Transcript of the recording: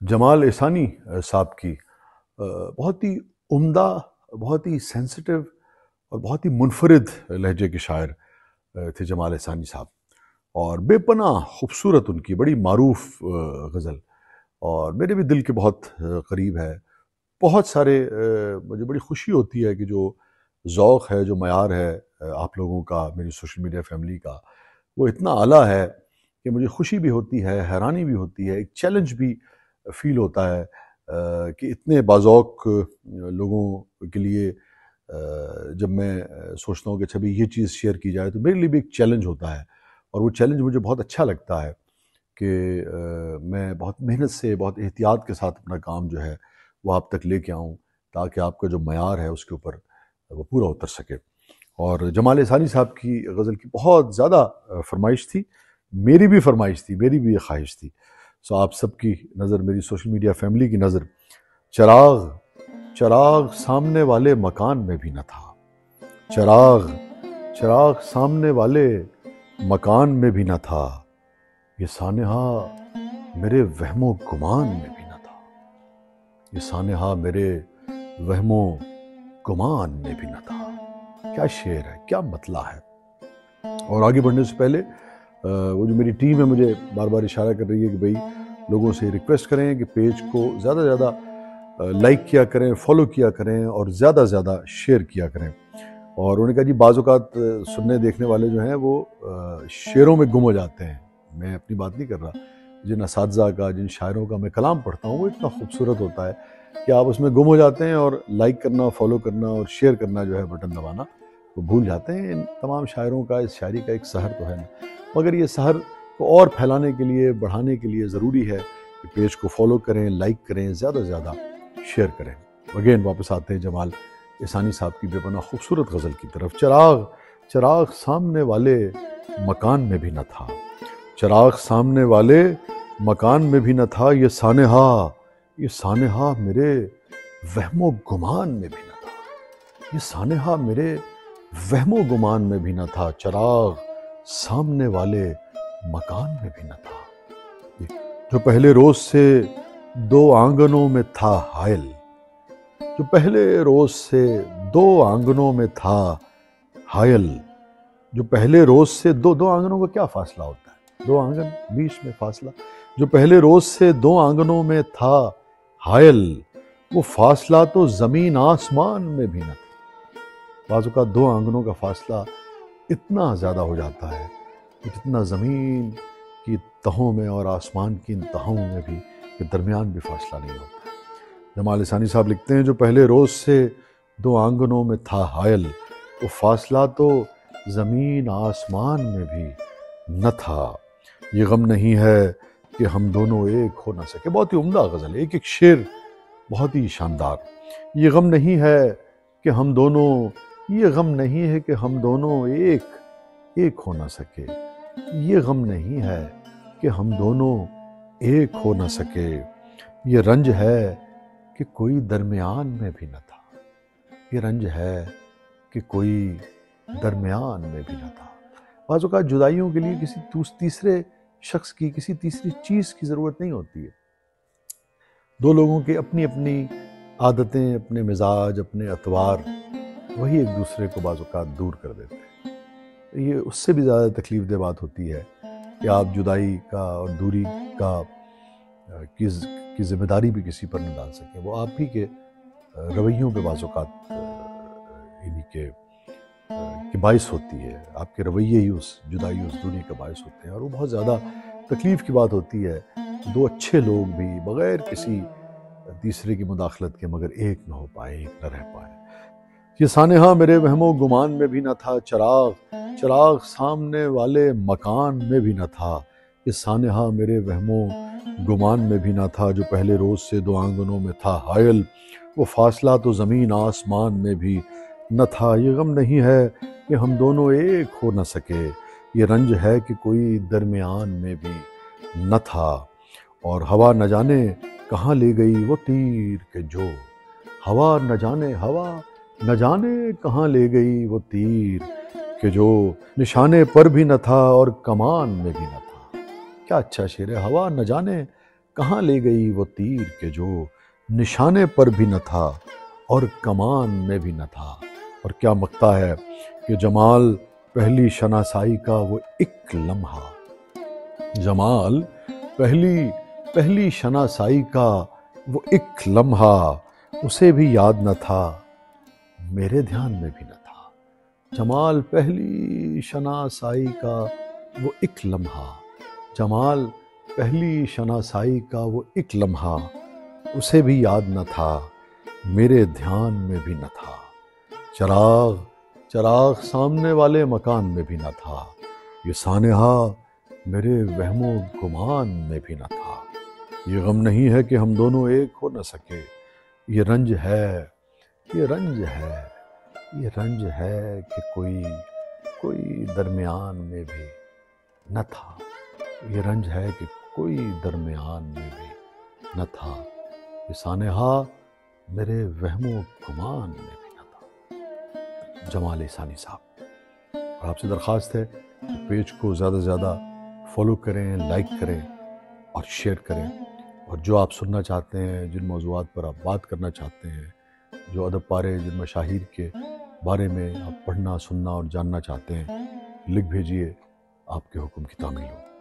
جمال احسانی صاحب کی بہت ہی عمدہ، بہت ہی سینسٹیو اور بہت ہی منفرد لہجے کے شاعر تھے جمال احسانی صاحب، اور بے پناہ خوبصورت ان کی بڑی معروف غزل، اور میرے بھی دل کے بہت قریب ہے۔ بہت سارے مجھے بڑی خوشی ہوتی ہے کہ جو ذوق ہے، جو معیار ہے آپ لوگوں کا، میری سوشل میڈیا فیملی کا، وہ اتنا اعلیٰ ہے کہ مجھے خوشی بھی ہوتی ہے، حیرانی بھی ہوتی ہے، ایک چیلنج بھی فیل ہوتا ہے کہ اتنے باذوق لوگوں کے لیے جب میں سوچتا ہوں کہ اچھا بھی یہ چیز شیئر کی جائے تو میرے لیے بھی ایک چیلنج ہوتا ہے، اور وہ چیلنج مجھے بہت اچھا لگتا ہے کہ میں بہت محنت سے، بہت احتیاط کے ساتھ اپنا کام جو ہے وہ آپ تک لے کے آؤں، تاکہ آپ کا جو معیار ہے اس کے اوپر وہ پورا اتر سکے۔ اور جمال احسانی صاحب کی غزل کی بہت زیادہ فرمائش تھی، میری بھی فرمائش تھی، میری بھی یہ خواہش تھی۔ سو آپ سب کی نظر، میری سوشل میڈیا فیملی کی نظر، چراغ سامنے والے مکان میں بھی نہ تھا، چراغ سامنے والے مکان میں بھی نہ تھا، یہ سانحہ میرے وہم و گمان میں بھی نہ تھا، یہ سانحہ میرے وہم و گمان میں بھی نہ تھا۔ کیا شعر ہے، کیا مطلع ہے۔ اور آگے بڑھنے سے پہلے وہ جو میری ٹیم ہے مجھے بار بار اشارہ کر رہی ہے کہ بھئی لوگوں سے ریکویسٹ کریں کہ پیج کو زیادہ سے زیادہ لائک کیا کریں، فالو کیا کریں، اور زیادہ سے زیادہ شیئر کیا کریں۔ اور انہوں نے کہا جی بعض اوقات سننے دیکھنے والے جو ہیں وہ شعروں میں گم ہو جاتے ہیں۔ میں اپنی بات نہیں کر رہا، جن اساتذہ کا، جن شاعروں کا میں کلام پڑھتا ہوں وہ اتنا خوبصورت ہوتا ہے کہ آپ اس میں گم ہو جاتے ہیں، اور لائک کرنا، فالو کرنا اور شیئر کرنا جو ہے بٹن دبانا وہ بھول جاتے ہیں۔ ان تمام شاعروں کا، اس شاعری کا ایک سحر تو ہے نا، مگر یہ سحر کو اور پھیلانے کے لیے، بڑھانے کے لیے ضروری ہے کہ پیج کو فالو کریں، لائک کریں، زیادہ سے زیادہ شیئر کریں۔ اگین واپس آتے ہیں جمال احسانی صاحب کی بے پناہ خوبصورت غزل کی طرف۔ چراغ سامنے والے مکان میں بھی نہ تھا، چراغ سامنے والے مکان میں بھی نہ تھا، یہ سانحہ میرے وہم و گمان میں بھی نہ تھا، یہ سانحہ میرے وہم و گمان میں بھی نہ تھا، چراغ سامنے والے مکان میں بھی نہ تھا، جو پہلے روز سے دو آنگنوں میں تھا حائل، جو پہلے روز سے دو آنگنوں میں تھا حائل، جو پہلے روز سے دو آنگنوں کا کیا فاصلہ ہوتا ہے، دو آنگن بیچ میں فاصلہ، جو پہلے روز سے دو آنگنوں میں تھا حائل، وہ فاصلہ تو زمین آسمان میں بھی نہ تھا۔ بعض اوقات دو آنگنوں کا فاصلہ اتنا زیادہ ہو جاتا ہے کہ جتنا زمین کی تہوں میں اور آسمان کی ان تہوں میں بھی کے درمیان بھی فاصلہ نہیں ہوتا ہے۔ جمال احسانی صاحب لکھتے ہیں جو پہلے روز سے دو آنگنوں میں تھا حائل، وہ فاصلہ تو زمین آسمان میں بھی نہ تھا، یہ غم نہیں ہے کہ ہم دونوں ایک ہو نہ سکے۔ بہت ہی عمدہ غزل ہے، ایک شعر بہت ہی شاندار۔ یہ غم نہیں ہے کہ ہم دونوں، یہ غم نہیں ہے کہ ہم دونوں ایک ہو نہ سکے، یہ غم نہیں ہے کہ ہم دونوں ایک ہو نہ سکے، یہ رنج ہے کہ کوئی درمیان میں بھی نہ تھا، یہ رنج ہے کہ کوئی درمیان میں بھی نہ تھا۔ بعض اوقات جدائیوں کے لیے کسی تیسرے شخص کی، کسی تیسری چیز کی ضرورت نہیں ہوتی ہے۔ دو لوگوں کے اپنی اپنی عادتیں، اپنے مزاج، اپنے اطوار، وہی ایک دوسرے کو بعض اوقات دور کر دیتے ہیں۔ یہ اس سے بھی زیادہ تکلیف دہ بات ہوتی ہے کہ آپ جدائی کا اور دوری کا کی ذمہ داری بھی کسی پر نہ ڈال سکیں، وہ آپ ہی کے رویوں پہ بعض اوقات انہی کے باعث ہوتی ہے، آپ کے رویے ہی اس جدائی، اس دوری کا باعث ہوتے ہیں، اور وہ بہت زیادہ تکلیف کی بات ہوتی ہے۔ دو اچھے لوگ بھی بغیر کسی تیسرے کی مداخلت کے مگر ایک نہ ہو پائے، ایک نہ رہ پائے۔ یہ سانحہ میرے وہم و گمان میں بھی نہ تھا، چراغ سامنے والے مکان میں بھی نہ تھا، یہ سانحہ میرے وہم و گمان میں بھی نہ تھا، جو پہلے روز سے دو آنگنوں میں تھا حائل، وہ فاصلہ تو زمین آسمان میں بھی نہ تھا، یہ غم نہیں ہے کہ ہم دونوں ایک ہو نہ سکے، یہ رنج ہے کہ کوئی درمیان میں بھی نہ تھا، اور ہوا نہ جانے کہاں لے گئی وہ تیر کہ جو، ہوا نہ جانے کہاں لے گئی وہ تیر کہ جو، نشانے پر بھی نہ تھا اور کمان میں بھی نہ تھا۔ کیا اچھا شعر ہے۔ ہوا نہ جانے کہاں لے گئی وہ تیر کہ جو نشانے پر بھی نہ تھا اور کمان میں بھی نہ تھا۔ اور کیا مقطع ہے کہ جمال پہلی شناسائی کا وہ ایک لمحہ، جمال پہلی شناسائی کا وہ ایک لمحہ، اسے بھی یاد نہ تھا میرے دھیان میں بھی نہ تھا۔ جمال پہلی شناسائی کا وہ ایک لمحہ، جمال پہلی شناسائی کا وہ ایک لمحہ، اسے بھی یاد نہ تھا میرے دھیان میں بھی نہ تھا۔ چراغ سامنے والے مکان میں بھی نہ تھا، یہ سانحہ میرے وہم و گمان میں بھی نہ تھا۔ یہ غم نہیں ہے کہ ہم دونوں ایک ہو نہ سکے، یہ رنج ہے یہ رنج ہے کہ کوئی درمیان میں بھی نہ تھا، یہ رنج ہے کہ کوئی درمیان میں بھی نہ تھا، یہ سانحہ میرے وہم و گمان میں بھی نہ تھا۔ جمال احسانی صاحب۔ اور آپ سے درخواست ہے کہ پیج کو زیادہ سے زیادہ فالو کریں، لائک کریں اور شیئر کریں، اور جو آپ سننا چاہتے ہیں، جن موضوعات پر آپ بات کرنا چاہتے ہیں، جو ادب پارے، جن مشاہیر کے بارے میں آپ پڑھنا، سننا اور جاننا چاہتے ہیں، لکھ بھیجیے، آپ کے حکم کی تعمیل ہو۔